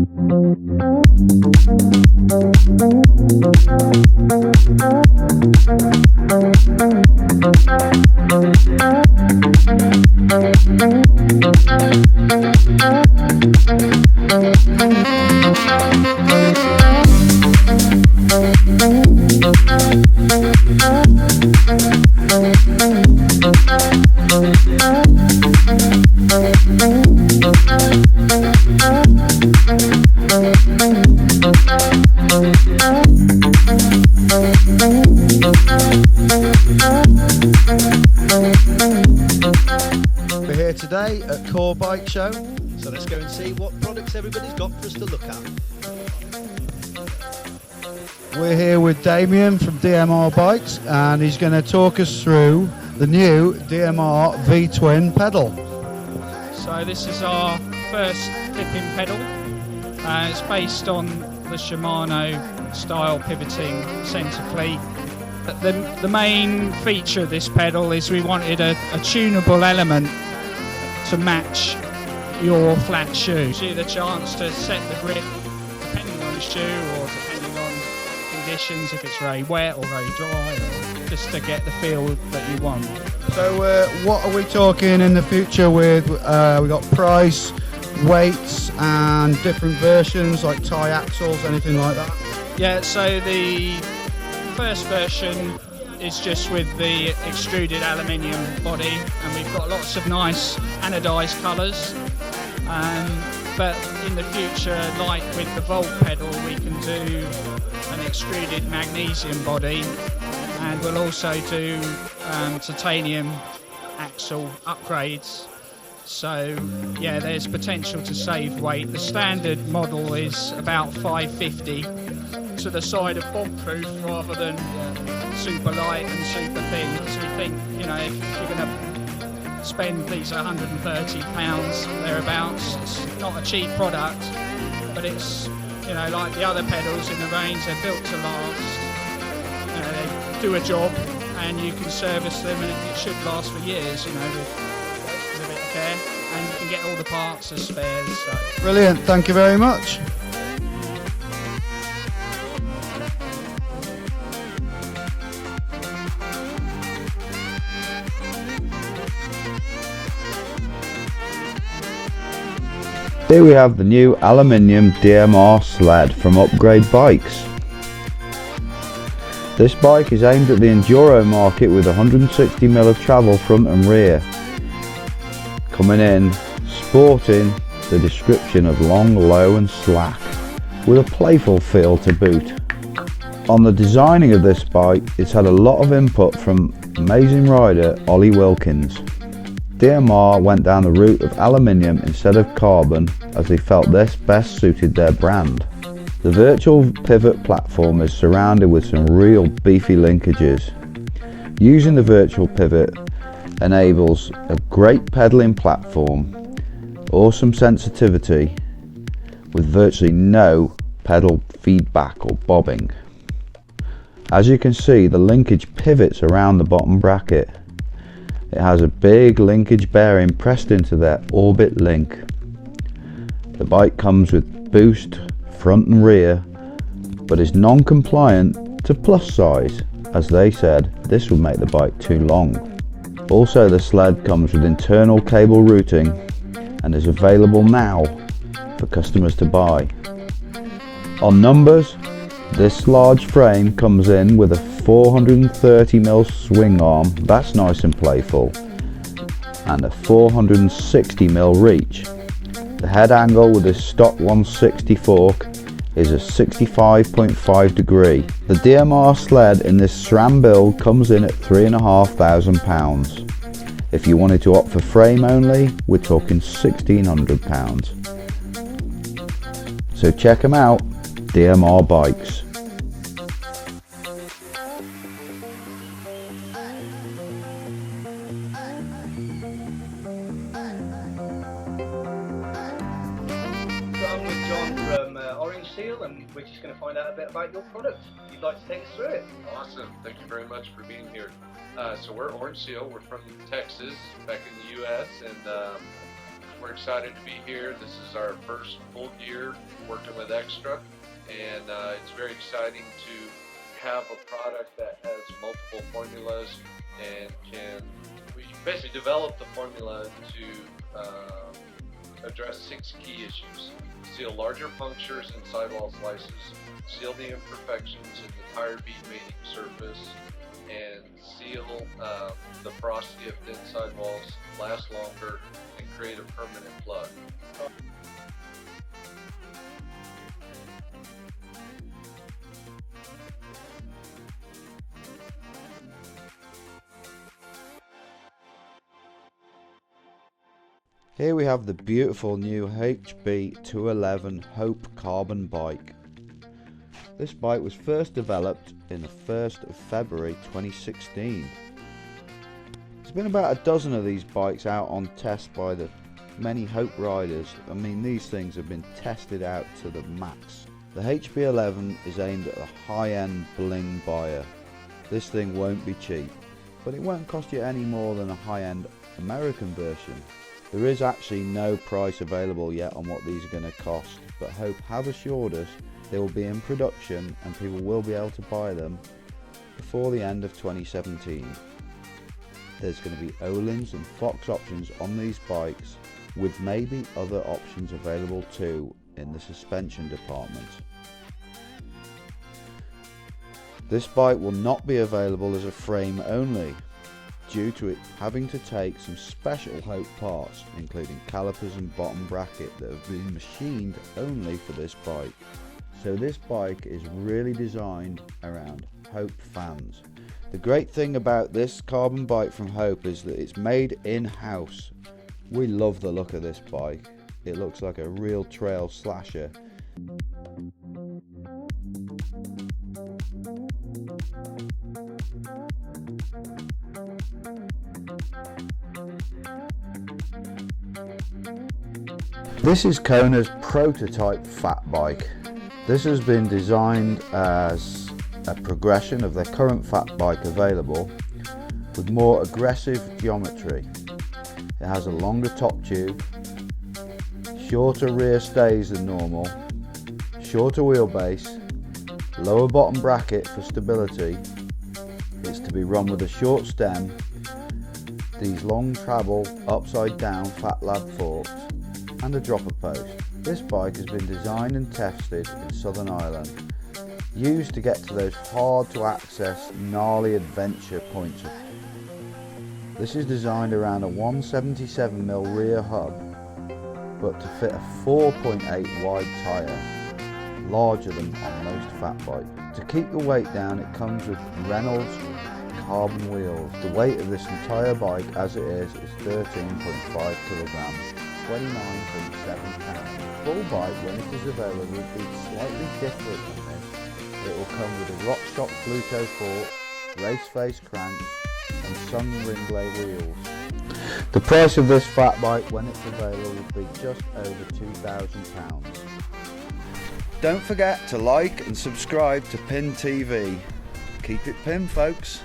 We're here today at Core Bike Show, so let's go and see what products everybody's got for us to look at. We're here with Damien from DMR Bikes, and he's going to talk us through the new DMR V-Twin pedal. So this is our first clipping pedal. It's based on the Shimano style pivoting centre cleat. The main feature of this pedal is we wanted a tunable element to match your flat shoe. Gives you the chance to set the grip depending on the shoe or depending on conditions, if it's very wet or very dry, or just to get the feel that you want. So what are we talking in the future with? We got price, weights and different versions like tie axles, anything like that? Yeah, so the first version is just with the extruded aluminium body, and we've got lots of nice anodized colours, but in the future, like with the Volt pedal, we can do an extruded magnesium body, and we'll also do titanium axle upgrades. So yeah, there's potential to save weight. The standard model is about 550 to the side of bomb-proof rather than super light and super thin, because we think, you know, if you're going to spend these £130 thereabouts, it's not a cheap product, but it's, you know, like the other pedals in the range, they're built to last. You know, they do a job and you can service them and it should last for years, you know, with a bit of care, and you can get all the parts as spares. So. Brilliant, thank you very much. Here we have the new aluminium DMR sled from Upgrade Bikes. This bike is aimed at the enduro market with 160mm of travel front and rear. Coming in, sporting the description of long, low and slack, with a playful feel to boot. On the designing of this bike, it's had a lot of input from amazing rider Ollie Wilkins. DMR went down the route of aluminium instead of carbon, as they felt this best suited their brand. The virtual pivot platform is surrounded with some real beefy linkages. Using the virtual pivot enables a great pedaling platform, awesome sensitivity, with virtually no pedal feedback or bobbing. As you can see, the linkage pivots around the bottom bracket. It has a big linkage bearing pressed into their orbit link. The bike comes with boost front and rear, but is non-compliant to plus size, as they said this would make the bike too long. Also, the sled comes with internal cable routing and is available now for customers to buy. On numbers, this large frame comes in with a 430mm swing arm, that's nice and playful, and a 460mm reach. The head angle with this stock 160 fork is a 65.5 degree. The DMR sled in this SRAM build comes in at £3,500. If you wanted to opt for frame only, we're talking £1,600. So check them out, DMR Bikes. I'm with John from Orange Seal, and we're just going to find out a bit about your product. You'd like to take us through it? Awesome. Thank you very much for being here. So we're Orange Seal. We're from Texas, back in the U.S., and We're excited to be here. This is our first full year working with Extra, and it's very exciting to have a product that has multiple formulas and we basically develop the formula to address 6 key issues. Seal larger punctures in sidewall slices, seal the imperfections in the tire bead mating surface, and seal the porosity of thin sidewalls, last longer, and create a permanent plug. Here we have the beautiful new HB 211 Hope carbon bike. This bike was first developed in the 1st of February 2016. There's been about a dozen of these bikes out on test by the many Hope riders. I mean, these things have been tested out to the max. The HB11 is aimed at a high-end bling buyer. This thing won't be cheap, but it won't cost you any more than a high-end American version. There is actually no price available yet on what these are going to cost, but Hope have assured us they will be in production and people will be able to buy them before the end of 2017. There's going to be Öhlins and Fox options on these bikes, with maybe other options available too in the suspension department. This bike will not be available as a frame only, due to it having to take some special Hope parts, including calipers and bottom bracket, that have been machined only for this bike. So this bike is really designed around Hope fans. The great thing about this carbon bike from Hope is that it's made in-house. We love the look of this bike. It looks like a real trail slasher. This is Kona's prototype fat bike. This has been designed as a progression of their current fat bike available, with more aggressive geometry. It has a longer top tube, shorter rear stays than normal, shorter wheelbase, lower bottom bracket for stability. It's to be run with a short stem, these long travel upside down fat lab forks, and a dropper post. This bike has been designed and tested in Southern Ireland, used to get to those hard to access gnarly adventure points. This is designed around a 177mm rear hub, but to fit a 4.8 wide tyre, larger than on most fat bikes. To keep the weight down, it comes with Reynolds carbon wheels. The weight of this entire bike as it is 13.5 kilograms, 29.7 pounds. Full bike, when it is available, will be slightly different than this. It will come with a RockShox Bluetooth fork, race face cranks, and some ring blade wheels. The price of this fat bike when it's available will be just over £2,000. Don't forget to like and subscribe to Pin TV. Keep it pin, folks.